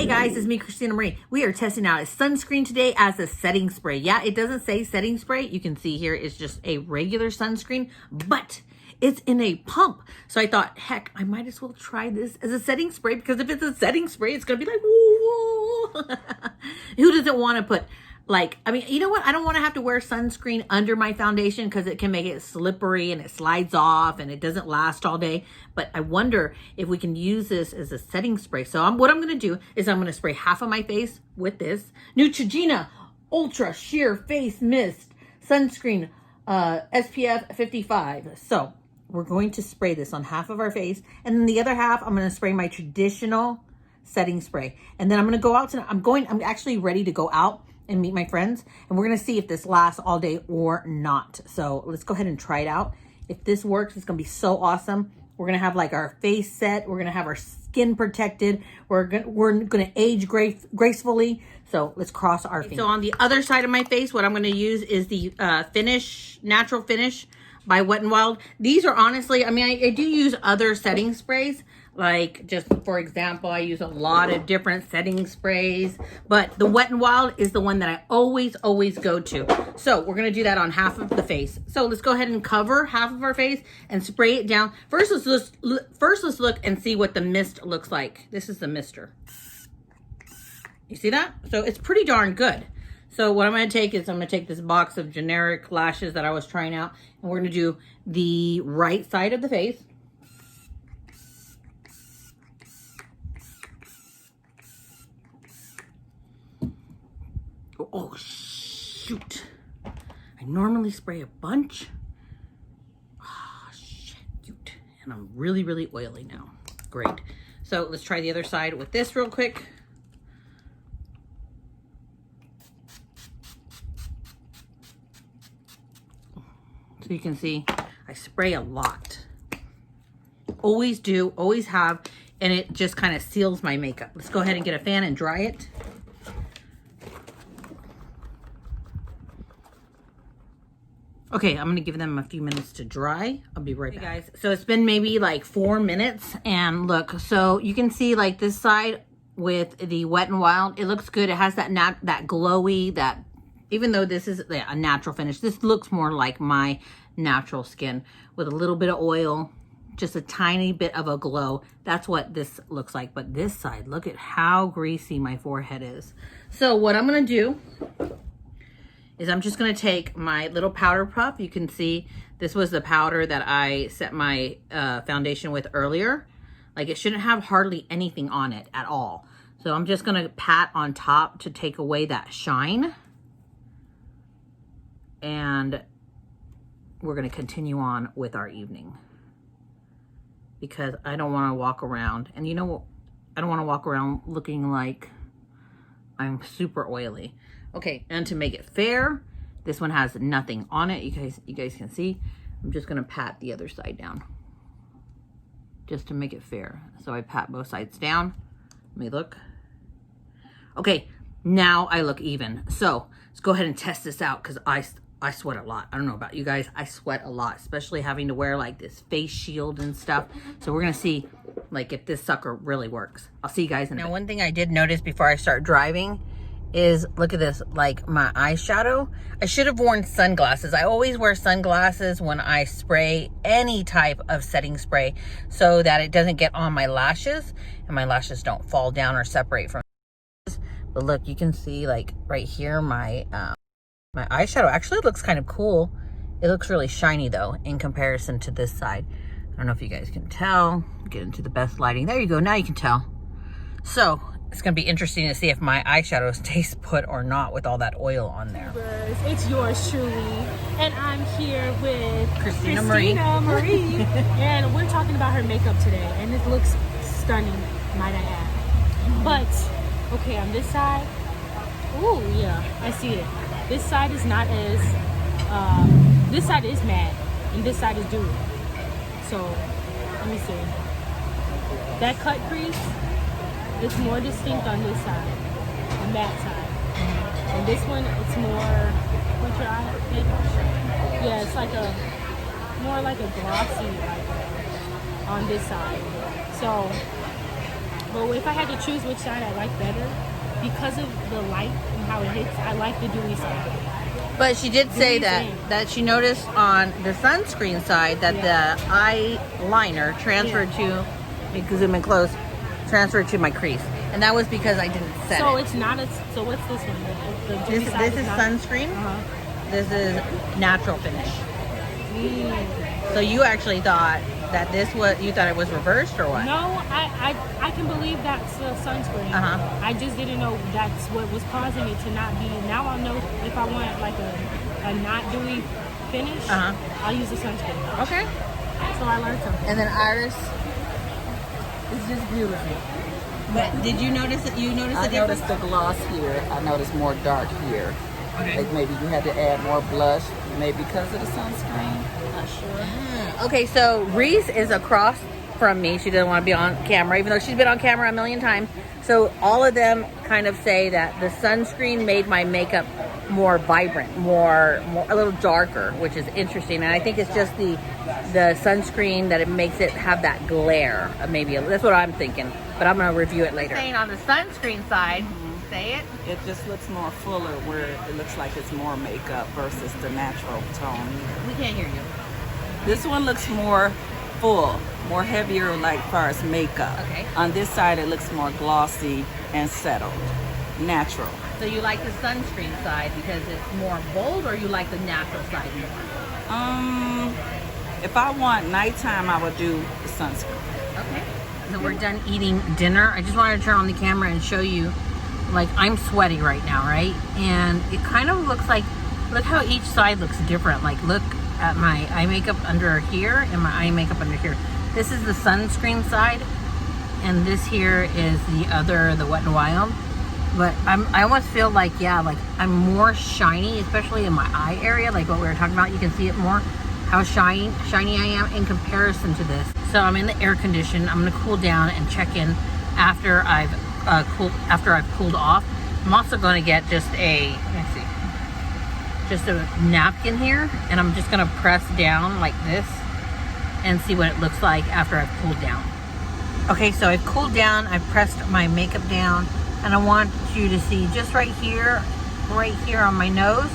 Hey guys, it's me, Christina Marie. We are testing out a sunscreen today as a setting spray. Yeah, it doesn't say setting spray. You can see here it's just a regular sunscreen, but it's in a pump. So I thought, heck, I might as well try this as a setting spray, because if it's a setting spray, it's going to be like, whoa. Who doesn't want to put, like, I mean, you know what? I don't want to have to wear sunscreen under my foundation because it can make it slippery and it slides off and it doesn't last all day. But I wonder if we can use this as a setting spray. So what I'm going to do is I'm going to spray half of my face with this Neutrogena Ultra Sheer Face Mist Sunscreen SPF 55. So we're going to spray this on half of our face. And then the other half, I'm going to spray my traditional setting spray. And then I'm going to go out to, I'm actually ready to go out and meet my friends, and we're gonna see if this lasts all day or not. So let's go ahead and try it out. If this works, it's gonna be so awesome. We're gonna have like our face set, we're gonna have our skin protected, we're gonna age gracefully. So let's cross our fingers. So on the other side of my face, what I'm gonna use is the Natural Finish by Wet n Wild. These are honestly, I mean, I do use other setting sprays. Like, just for example, I use a lot of different setting sprays, but the Wet n Wild is the one that I always go to. So we're gonna do that on half of the face. So let's go ahead and cover half of our face and spray it down. First, let's look and see what the mist looks like. This is the mister. You see that? So it's pretty darn good. So what I'm gonna take is I'm gonna take this box of generic lashes that I was trying out, and we're gonna do the right side of the face. Oh, shoot. I normally spray a bunch. Oh, shoot. And I'm really oily now. Great. So let's try the other side with this real quick. So you can see I spray a lot. Always do, always have, and it just kind of seals my makeup. Let's go ahead and get a fan and dry it. Okay, I'm gonna give them a few minutes to dry. I'll be right back. Hey guys, so it's been maybe like 4 minutes, and look, so you can see like this side with the Wet n Wild, it looks good. It has that glowy, that, even though this is a natural finish, this looks more like my natural skin with a little bit of oil, just a tiny bit of a glow. That's what this looks like. But this side, look at how greasy my forehead is. So what I'm gonna do is I'm just gonna take my little powder puff. You can see this was the powder that I set my foundation with earlier. Like, it shouldn't have hardly anything on it at all. So I'm just gonna pat on top to take away that shine. And we're gonna continue on with our evening, because I don't wanna walk around, and you know what? I don't wanna walk around looking like I'm super oily. Okay, and to make it fair, this one has nothing on it. You guys can see. I'm just gonna pat the other side down, just to make it fair. So I pat both sides down. Let me look. Okay, now I look even. So let's go ahead and test this out, because I sweat a lot. I don't know about you guys, I sweat a lot, especially having to wear like this face shield and stuff. So we're gonna see like if this sucker really works. I'll see you guys in a minute. Now, one thing I did notice before I start driving is, look at this, like my eyeshadow. I should have worn sunglasses. I always wear sunglasses when I spray any type of setting spray, so that it doesn't get on my lashes and my lashes don't fall down or separate from. But look, you can see like right here, my eyeshadow actually looks kind of cool. It looks really shiny though in comparison to this side. I don't know if you guys can tell. Get into the best lighting. There you go, now you can tell. So it's gonna be interesting to see if my eyeshadow stays put or not with all that oil on there. It's yours truly, and I'm here with Christina Marie. And we're talking about her makeup today, and it looks stunning, might I add. But okay, on this side, oh yeah, I see it. This side is not as this side is matte and this side is dewy. So let me see. That cut crease, it's more distinct on this side, the matte side. And this one, it's more, what's your eye? Yeah, it's like a, more like a glossy, like on this side. So But if I had to choose which side I like better, because of the light and how it hits, I like the dewy side. But she did say that she noticed on the sunscreen side that the eyeliner transferred to, you can zoom in close, transferred to my crease. And that was because I didn't set so it. It's not a, so what's this one? The dewy side This is not, sunscreen. This is natural finish. So you actually thought that this was, you thought it was reversed or what? No, I can believe that's the sunscreen. I just didn't know that's what was causing it to not be. Now I know if I want like a not dewy finish, I'll use the sunscreen. Okay. So I learned something. And then Iris. It's just beautiful. But did you notice that you noticed the difference? I noticed the gloss here. I noticed more dark here. Okay. Like maybe you had to add more blush, maybe because of the sunscreen. Not sure. Okay, so Reese is across from me. She doesn't want to be on camera, even though she's been on camera a million times. So all of them kind of say that the sunscreen made my makeup more vibrant, more a little darker, which is interesting. And I think it's just the sunscreen that it makes it have that glare. Maybe that's what I'm thinking. But I'm gonna review it later. Saying on the sunscreen side, say it. It just looks more fuller where it looks like it's more makeup versus the natural tone. We can't hear you. This one looks more full, more heavier like far as makeup. Okay. On this side it looks more glossy and settled, natural. So you like the sunscreen side because it's more bold, or you like the natural side more? If I want nighttime, I would do the sunscreen. Okay. So we're done eating dinner. I just wanted to turn on the camera and show you, like, I'm sweaty right now, right? And it kind of looks like, look how each side looks different. Like, look at my eye makeup under here and my eye makeup under here. This is the sunscreen side, and this here is the other, the Wet n Wild. But I almost feel like, yeah, like I'm more shiny, especially in my eye area, like what we were talking about. You can see it more, how shiny I am in comparison to this. So I'm in the air condition. I'm gonna cool down and check in after I've cooled off. I'm also gonna get just a, let me see, just a napkin here, and I'm just gonna press down like this and see what it looks like after I've cooled down. Okay, so I've cooled down, I've pressed my makeup down, and I want you to see just right here on my nose,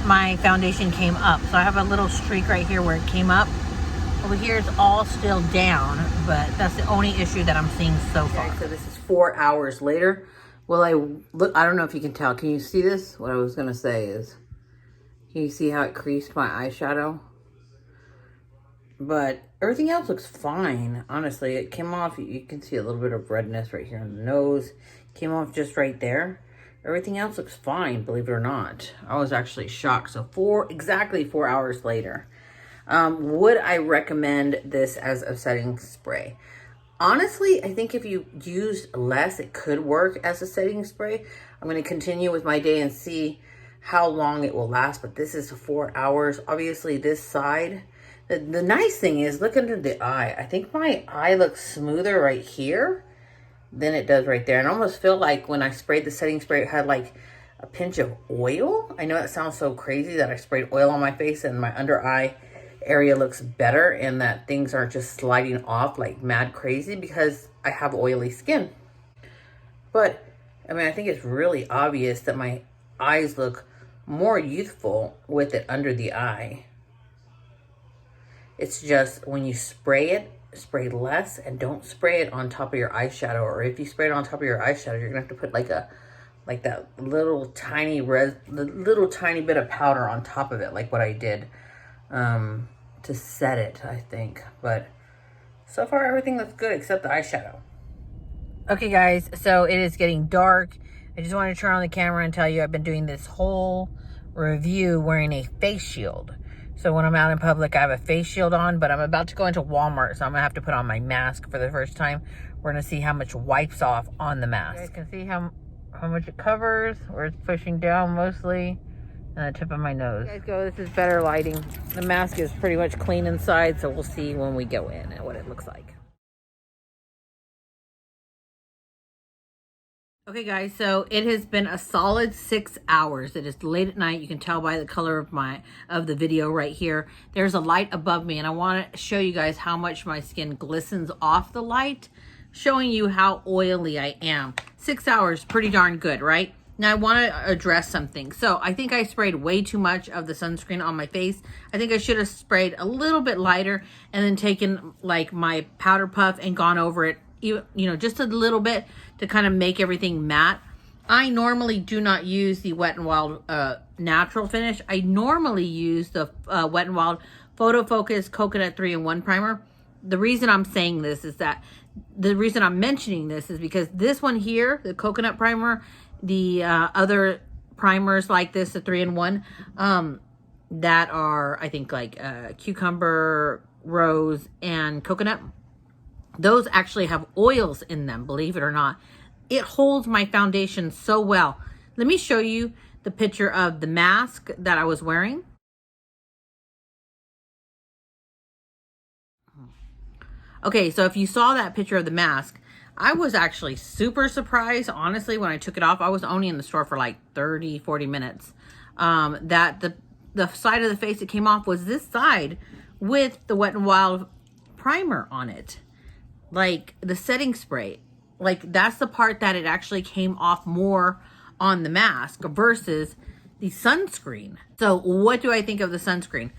my foundation came up. So I have a little streak right here where it came up. Over here it's all still down, but that's the only issue that I'm seeing so far. Okay, so this is 4 hours later. Well, I don't know if you can tell. Can you see this? What I was gonna say is, can you see how it creased my eyeshadow? But everything else looks fine. Honestly, it came off. You can see a little bit of redness right here on the nose. Came off just right there. Everything else looks fine, believe it or not. I was actually shocked. So exactly 4 hours later. Would I recommend this as a setting spray? Honestly, I think if you used less, it could work as a setting spray. I'm going to continue with my day and see how long it will last. But this is 4 hours. Obviously, this side. The nice thing is, look under the eye. I think my eye looks smoother right here than it does right there. And I almost feel like when I sprayed the setting spray, it had like a pinch of oil. I know that sounds so crazy that I sprayed oil on my face and my under eye area looks better and that things aren't just sliding off like mad crazy because I have oily skin. But, I mean, I think it's really obvious that my eyes look more youthful with it under the eye. It's just when you spray it, spray less and don't spray it on top of your eyeshadow. Or if you spray it on top of your eyeshadow, you're gonna have to put like that little tiny bit of powder on top of it, like what I did to set it, I think. But so far everything looks good except the eyeshadow. Okay guys, so it is getting dark. I just wanted to turn on the camera and tell you I've been doing this whole review wearing a face shield. So when I'm out in public, I have a face shield on, but I'm about to go into Walmart, so I'm gonna have to put on my mask for the first time. We're gonna see how much wipes off on the mask. You guys can see how much it covers, where it's pushing down mostly, and the tip of my nose. You guys go, this is better lighting. The mask is pretty much clean inside, so we'll see when we go in and what it looks like. Okay guys, so it has been a solid 6 hours. It is late at night. You can tell by the color of the video right here. There's a light above me, and I want to show you guys how much my skin glistens off the light showing you how oily I am. 6 hours, pretty darn good, right? Now I want to address something. So I think I sprayed way too much of the sunscreen on my face. I think I should have sprayed a little bit lighter and then taken like my powder puff and gone over it, you know, just a little bit to kind of make everything matte. I normally do not use the Wet n Wild natural finish. I normally use the Wet n Wild Photo Focus Coconut 3-in-1 primer. The reason I'm saying this is that the reason I'm mentioning this is because this one here, the coconut primer, the other primers like this, the 3-in-1, that are, I think, like cucumber, rose, and coconut, those actually have oils in them, believe it or not. It holds my foundation so well. Let me show you the picture of the mask that I was wearing. Okay, so if you saw that picture of the mask, I was actually super surprised, honestly, when I took it off. I was only in the store for like 30, 40 minutes. That the side of the face that came off was this side with the Wet n Wild primer on it. Like the setting spray. Like that's the part that it actually came off more on the mask versus the sunscreen. So what do I think of the sunscreen?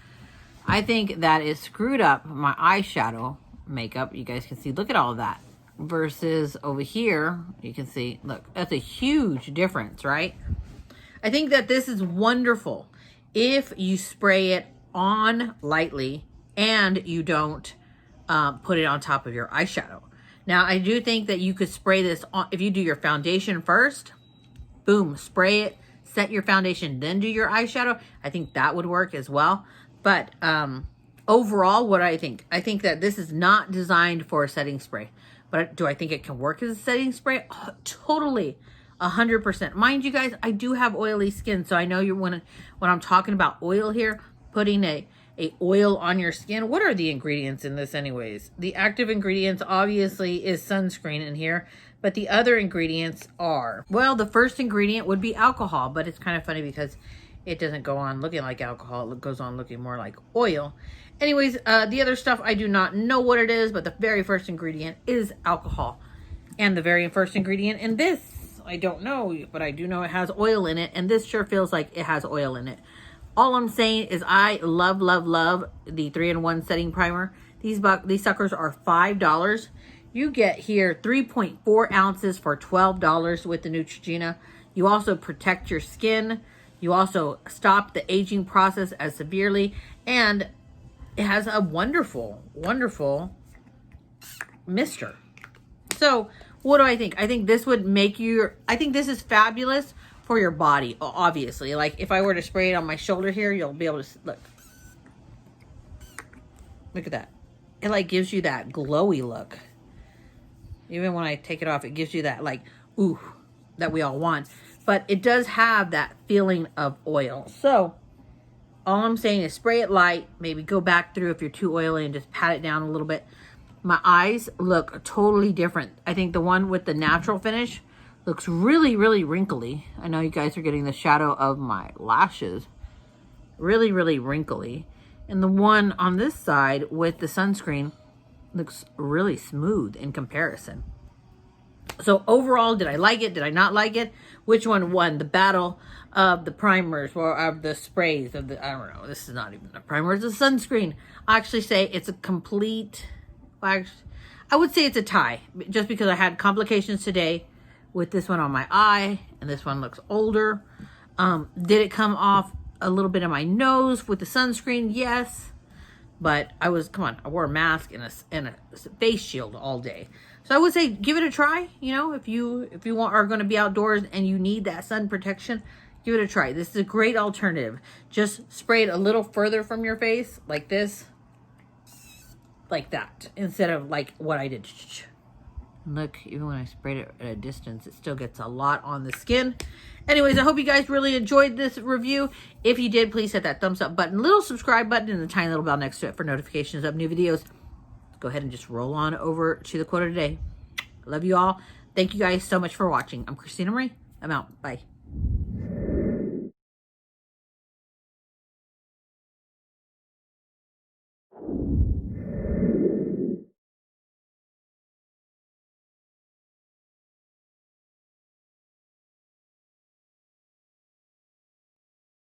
I think that it screwed up my eyeshadow makeup. You guys can see, look at all of that. Versus over here, you can see, look, that's a huge difference, right? I think that this is wonderful if you spray it on lightly and you don't put it on top of your eyeshadow. Now, I do think that you could spray this on, if you do your foundation first, boom, spray it, set your foundation, then do your eyeshadow. I think that would work as well. But overall, what I think that this is not designed for a setting spray. But do I think it can work as a setting spray? Oh, totally, 100%. Mind you guys, I do have oily skin, so I know you're when I'm talking about oil here, putting a oil on your skin. What are the ingredients in this anyways? The active ingredients obviously is sunscreen in here, but the other ingredients are, well, the first ingredient would be alcohol, but it's kind of funny because it doesn't go on looking like alcohol. It goes on looking more like oil. Anyways, the other stuff, I do not know what it is, but the very first ingredient is alcohol. And the very first ingredient in this, I don't know, but I do know it has oil in it. And this sure feels like it has oil in it. All I'm saying is I love, love, love the 3-in-1 setting primer. These suckers are $5. You get here 3.4 ounces for $12 with the Neutrogena. You also protect your skin. You also stop the aging process as severely. And it has a wonderful, wonderful mister. So what do I think? I think this would make you, I think this is fabulous for your body, obviously. Like if I were to spray it on my shoulder here, you'll be able to, look. Look at that. It like gives you that glowy look. Even when I take it off, it gives you that like, ooh, that we all want. But it does have that feeling of oil. So all I'm saying is spray it light, maybe go back through if you're too oily and just pat it down a little bit. My eyes look totally different. I think the one with the natural finish looks really, really wrinkly. I know you guys are getting the shadow of my lashes. Really, really wrinkly. And the one on this side with the sunscreen looks really smooth in comparison. So overall, did I like it? Did I not like it? Which one won the battle of the primers or of the sprays of the, I don't know, this is not even a primer, it's a sunscreen. I actually say it's a complete, I would say it's a tie, just because I had complications today with this one on my eye and this one looks older. Did it come off a little bit of my nose with the sunscreen? Yes. But I was, come on, I wore a mask and a face shield all day. So I would say give it a try. You know, if you are going to be outdoors and you need that sun protection, give it a try. This is a great alternative. Just spray it a little further from your face, like this, like that, instead of like what I did. Look, even when I sprayed it at a distance, it still gets a lot on the skin. Anyways, I hope you guys really enjoyed this review. If you did, please hit that thumbs up button, little subscribe button, and the tiny little bell next to it for notifications of new videos. Go ahead and just roll on over to the quote of the day. I love you all. Thank you guys so much for watching. I'm Christina Marie. I'm out. Bye.